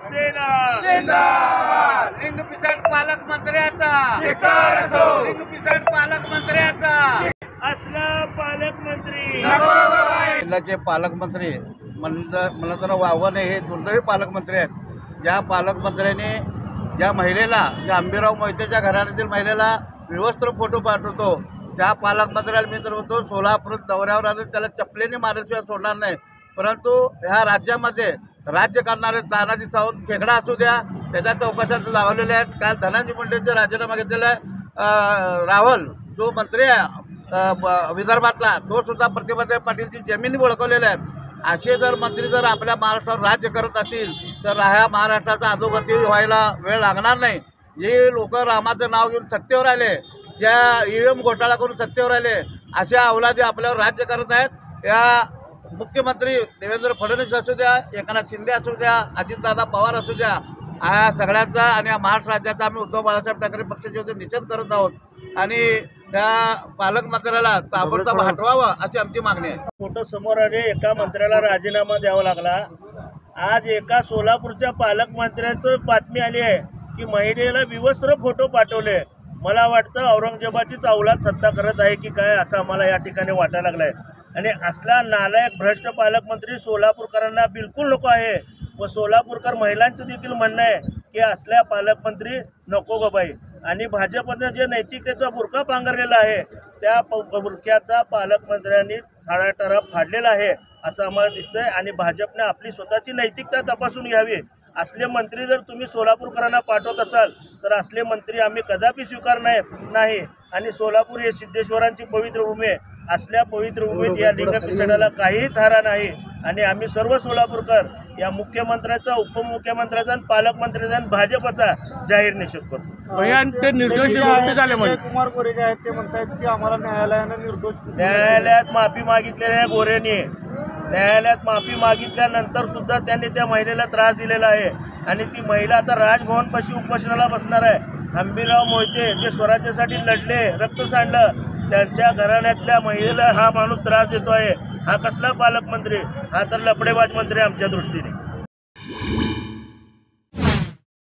शिवसेना जिंदाबाद. लिंगपिसट पालकमंत्र्याचा लिंगपिसट पालकमंत्र्याचा असला पालकमंत्री जिल्ह्याचे पालकमंत्री मला तर वावगं नाही, हे दुर्दैवी पालकमंत्री आहेत. ज्या पालकमंत्र्यांनी ज्या महिलेला, ज्या अंबिराव मोहितेच्या घराण्यातील महिलेला विवस्त्र फोटो पाठवतो, त्या पालकमंत्र्याला मी तर म्हणतो सोलापूर दौऱ्यावर आले त्याला चपलेने मारल्याशिवाय सोडणार नाही. परंतु ह्या राज्यामध्ये राज्य करणारे तानाजी सावंत खेकडा असू द्या, त्याच्या चौकशात लावलेले आहेत. काल धनंजय मुंडेंचे राजीनामा घेतलेला राहुल जो मंत्री आहे विदर्भातला, तो सुद्धा प्रतिभाताई पाटीलची जमिनी ओळखवलेल्या आहेत. असे जर मंत्री जर आपल्या महाराष्ट्रावर राज्य करत असतील तर ह्या महाराष्ट्राचा अधोगती व्हायला वेळ लागणार नाही. जे लोक रामाचं नाव घेऊन सत्तेवर आले, ज्या EVM घोटाळा करून सत्तेवर आले, अशा अवलादी आपल्यावर राज्य करत आहेत. या मुख्यमंत्री देवेंद्र फडणवीस असू द्या, एकनाथ शिंदे असू द्या, अजितदादा पवार असू द्या, या सगळ्यांचा आणि या महाराष्ट्र राज्याचा आम्ही उद्धव बाळासाहेब ठाकरे पक्षाचे होते निषेध करत आहोत आणि त्या पालकमंत्र्याला ताबडतोब हटवावं अशी आमची मागणी आहे. फोटो समोर आले, एका मंत्र्याला राजीनामा द्यावा लागला. आज एका सोलापूरच्या पालकमंत्र्याचं बातमी आली आहे की महिलेला विवस्त्र फोटो पाठवले. मला वाटतं औरंगजेबाचीच अवलाद सत्ता करत आहे की काय असं आम्हाला या ठिकाणी वाटायला लागलं आहे. आणि असला नालायक भ्रष्ट पालकमंत्री सोलापूरकरांना बिलकुल नको आहे व सोलापूरकर महिलांचं देखील म्हणणं आहे की असल्या पालकमंत्री नको गो बाई. आणि भाजपनं जे नैतिकतेचा बुरका पांघरलेला आहे त्या बुरक्याचा पालकमंत्र्यांनी थाळाटारा फाडलेला आहे असं आम्हाला दिसतंय. आणि भाजपने आपली स्वतःची नैतिकता तपासून घ्यावी. असले मंत्री जर तुम्ही सोलापूरकरांना पाठवत असाल तर असले मंत्री आम्ही कदापि स्वीकारणार नाही. आणि सोलापूर हे सिद्धेश्वरांची पवित्र भूमी आहे. असल्या पवित्र भूमीत या लिंगपिसटाला काहीही थारा नाही. आणि आम्ही सर्व सोलापूरकर या मुख्यमंत्र्याचा, उपमुख्यमंत्र्याचा आणि पालकमंत्र्याचा आणि भाजपचा जाहीर निषेध करतो. ते निर्दोष झाले म्हणजे कुमार गोरे जे आहेत ते म्हणतात की आम्हाला न्यायालयानं निर्दोष न्यायालयात माफी मागितलेल्या गोरेने न्यायालयात माफी मागितल्यानंतर सुद्धा त्यांनी त्या महिलेला त्रास दिलेला आहे. आणि ती महिला आता राजभवनपाशी उपोषणाला बसणार आहे. अंबिराव मोहिते जे स्वराज्यासाठी लढले, रक्त सांडलं, त्यांच्या घराण्यातल्या महिलेला हा माणूस त्रास देतो आहे. हा कसला पालकमंत्री? हा तर लफडेबाज मंत्री आमच्या दृष्टीने.